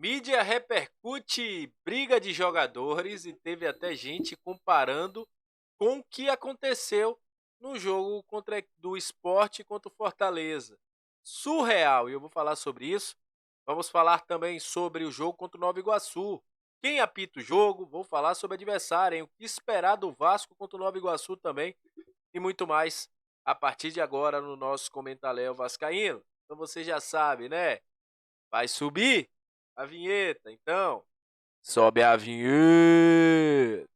Mídia repercute briga de jogadores e teve até gente comparando com o que aconteceu no jogo do Sport contra o Fortaleza. Surreal, e eu vou falar sobre isso. Vamos falar também sobre o jogo contra o Nova Iguaçu. Quem apita o jogo? Vou falar sobre o adversário, hein? O que esperar do Vasco contra o Nova Iguaçu também e muito mais a partir de agora no nosso Comentário Vascaíno. Então você já sabe, né? Vai subir a vinheta, então. Sobe a vinheta.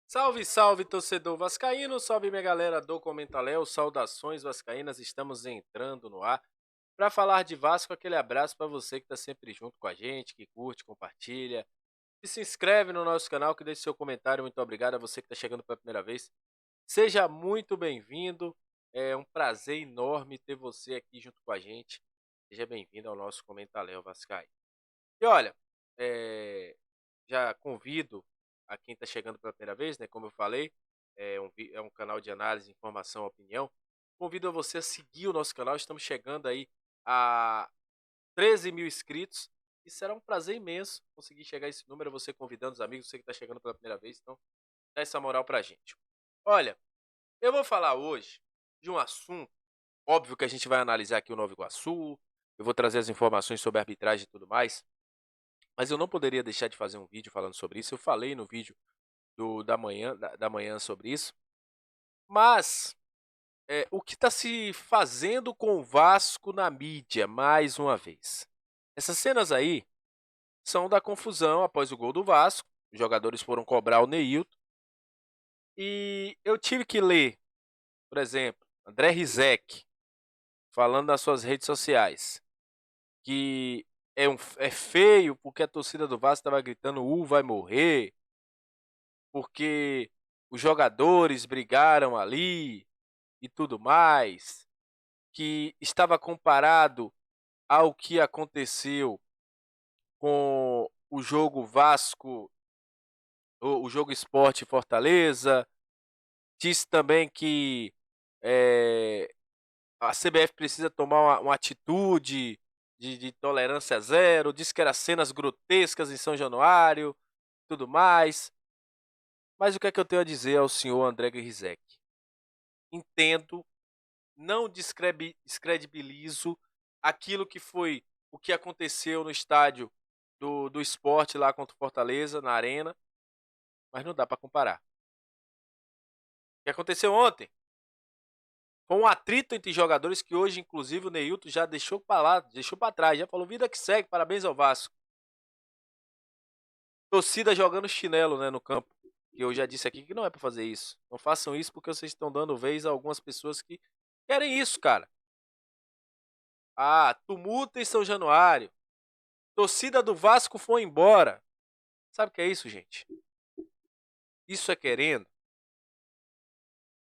Salve, salve, torcedor vascaíno. Salve, minha galera do Comentaléu. Saudações vascaínas. Estamos entrando no ar para falar de Vasco. Aquele abraço para você que está sempre junto com a gente, que curte, compartilha. E se inscreve no nosso canal, que deixe seu comentário. Muito obrigado a você que está chegando pela primeira vez. Seja muito bem-vindo. É um prazer enorme ter você aqui junto com a gente. Seja bem-vindo ao nosso Comentário Vascaíno. E olha, já convido a quem está chegando pela primeira vez, né? Como eu falei, é um canal de análise, informação, opinião. Convido a você a seguir o nosso canal. Estamos chegando aí a 13 mil inscritos. E será um prazer imenso conseguir chegar a esse número. Você convidando os amigos, você que está chegando pela primeira vez. Então, dá essa moral pra gente. Olha, eu vou falar hoje de um assunto. Óbvio que a gente vai analisar aqui o Nova Iguaçu. Eu vou trazer as informações sobre a arbitragem e tudo mais. Mas eu não poderia deixar de fazer um vídeo falando sobre isso. Eu falei no vídeo da manhã sobre isso. Mas o que está se fazendo com o Vasco na mídia, mais uma vez? Essas cenas aí são da confusão após o gol do Vasco. Os jogadores foram cobrar o Neilton. E eu tive que ler, por exemplo, André Rizek falando nas suas redes sociais que é feio porque a torcida do Vasco estava gritando vai morrer, porque os jogadores brigaram ali e tudo mais, que estava comparado ao que aconteceu com o jogo Vasco, o jogo Sport Fortaleza. Disse também que a CBF precisa tomar uma atitude de tolerância zero. Disse que eram cenas grotescas em São Januário, tudo mais. Mas o que é que eu tenho a dizer ao senhor André Rizek? Entendo, não descredibilizo aquilo que foi o que aconteceu no estádio do Sport lá contra o Fortaleza, na Arena, mas não dá para comparar. O que aconteceu ontem foi um atrito entre jogadores que hoje, inclusive, o Neilton já deixou para lá, deixou para trás, já falou vida que segue, parabéns ao Vasco. Torcida jogando chinelo, né, no campo. Que eu já disse aqui que não é para fazer isso. Não façam isso porque vocês estão dando vez a algumas pessoas que querem isso, cara. Ah, tumulto em São Januário. Torcida do Vasco foi embora. Sabe o que é isso, gente? Isso é querendo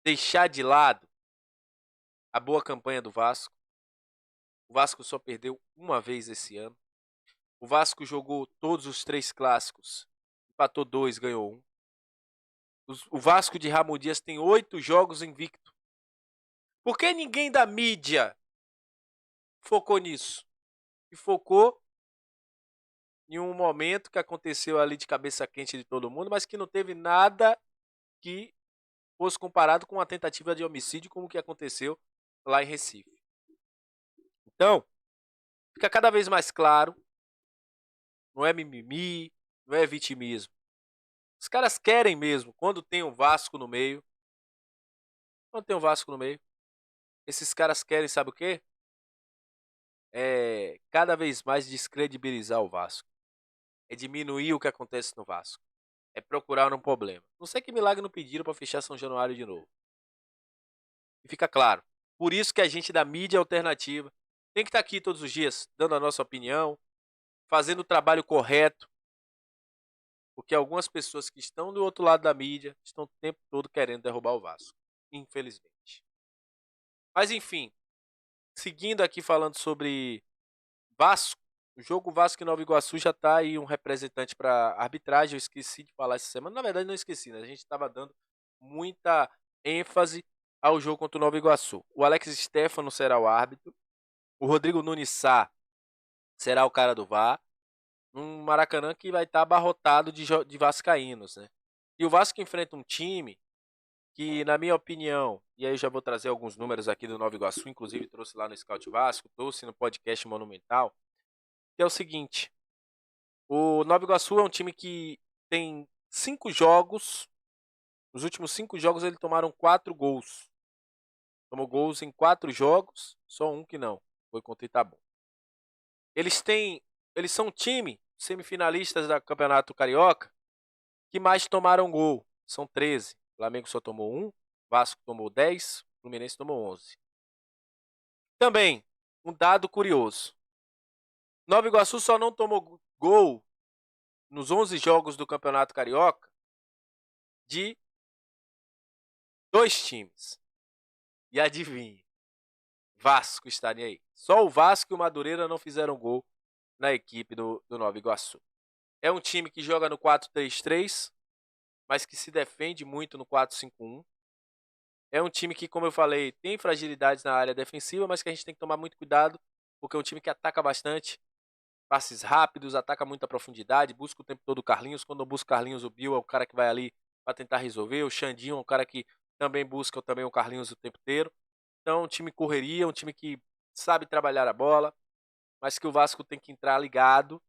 deixar de lado a boa campanha do Vasco. O Vasco só perdeu uma vez esse ano. O Vasco jogou todos os 3 clássicos. Empatou 2, ganhou 1. O Vasco de Ramon Dias tem 8 jogos invicto. Por que ninguém da mídia focou nisso? E focou em um momento que aconteceu ali de cabeça quente de todo mundo, mas que não teve nada que fosse comparado com uma tentativa de homicídio como o que aconteceu lá em Recife. Então, fica cada vez mais claro, não é mimimi, não é vitimismo. Os caras querem mesmo, quando tem um Vasco no meio, esses caras querem, sabe o quê? Cada vez mais descredibilizar o Vasco. É diminuir o que acontece no Vasco. É procurar um problema. Não sei que milagre não pediram para fechar São Januário de novo. E fica claro. Por isso que a gente da mídia alternativa tem que estar aqui todos os dias, dando a nossa opinião, fazendo o trabalho correto. Porque algumas pessoas que estão do outro lado da mídia estão o tempo todo querendo derrubar o Vasco. Infelizmente. Mas enfim, seguindo aqui falando sobre Vasco, o jogo Vasco e Nova Iguaçu já está aí um representante para arbitragem. Eu esqueci de falar essa semana. Na verdade, não esqueci, né? A gente estava dando muita ênfase ao jogo contra o Nova Iguaçu. O Alex Stefano será o árbitro. O Rodrigo Nunes Sá será o cara do VAR. Um Maracanã que vai estar abarrotado de vascaínos, né? E o Vasco enfrenta um time que, na minha opinião, e aí eu já vou trazer alguns números aqui do Nova Iguaçu, inclusive trouxe lá no Scout Vasco, trouxe no podcast Monumental, que é o seguinte: o Nova Iguaçu é um time que tem 5 jogos, nos últimos 5 jogos eles tomaram 4 gols. Tomou gols em 4 jogos, só um que não, foi contra o Itabuna. Eles são um time, semifinalistas da Campeonato Carioca, que mais tomaram gol. São 13. O Flamengo só tomou 1, Vasco tomou 10, o Fluminense tomou 11. Também, um dado curioso. Nova Iguaçu só não tomou gol nos 11 jogos do Campeonato Carioca de 2 times. E adivinhe, Vasco estaria aí. Só o Vasco e o Madureira não fizeram gol na equipe do Nova Iguaçu. É um time que joga no 4-3-3, mas que se defende muito no 4-5-1. É um time que, como eu falei, tem fragilidades na área defensiva, mas que a gente tem que tomar muito cuidado, porque é um time que ataca bastante, passes rápidos, ataca muita profundidade, busca o tempo todo o Carlinhos. Quando eu busco o Carlinhos, o Bill é o cara que vai ali para tentar resolver. O Xandinho é um cara que também busca também o Carlinhos o tempo inteiro. Então, um time correria, um time que sabe trabalhar a bola, mas que o Vasco tem que entrar ligado,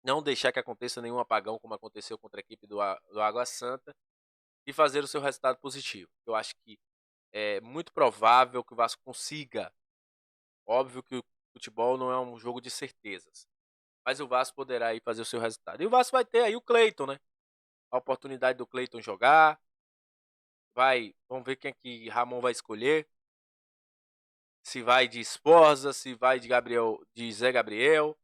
não deixar que aconteça nenhum apagão, como aconteceu contra a equipe do Água Santa, e fazer o seu resultado positivo. Eu acho que é muito provável que o Vasco consiga. Óbvio que o futebol não é um jogo de certezas, mas o Vasco poderá aí fazer o seu resultado. E o Vasco vai ter aí o Cleiton, né? A oportunidade do Cleiton jogar. Vamos ver quem é que Ramon vai escolher. Se vai de Esforza, se vai de Zé Gabriel.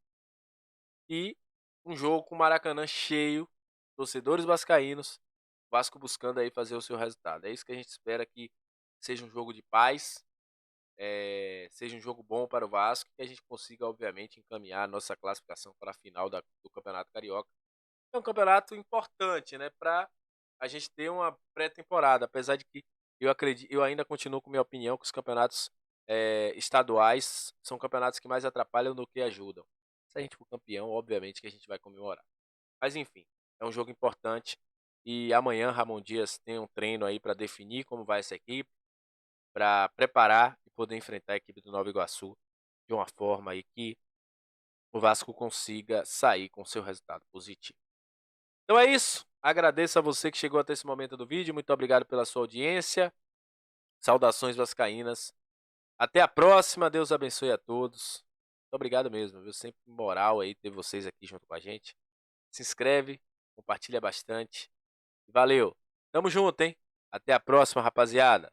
E um jogo com o Maracanã cheio, torcedores vascaínos, Vasco buscando aí fazer o seu resultado. É isso que a gente espera, que seja um jogo de paz, seja um jogo bom para o Vasco, que a gente consiga, obviamente, encaminhar a nossa classificação para a final do Campeonato Carioca. É um campeonato importante, né, para a gente ter uma pré-temporada, apesar de que eu ainda continuo com minha opinião que os campeonatos estaduais são campeonatos que mais atrapalham do que ajudam. Se a gente for campeão, obviamente que a gente vai comemorar. Mas enfim, é um jogo importante e amanhã Ramon Dias tem um treino aí para definir como vai essa equipe, para preparar e poder enfrentar a equipe do Nova Iguaçu de uma forma aí que o Vasco consiga sair com seu resultado positivo. Então é isso. Agradeço a você que chegou até esse momento do vídeo. Muito obrigado pela sua audiência. Saudações vascaínas. Até a próxima. Deus abençoe a todos. Muito obrigado mesmo, viu? Sempre moral aí ter vocês aqui junto com a gente. Se inscreve, compartilha bastante. Valeu. Tamo junto, hein? Até a próxima, rapaziada.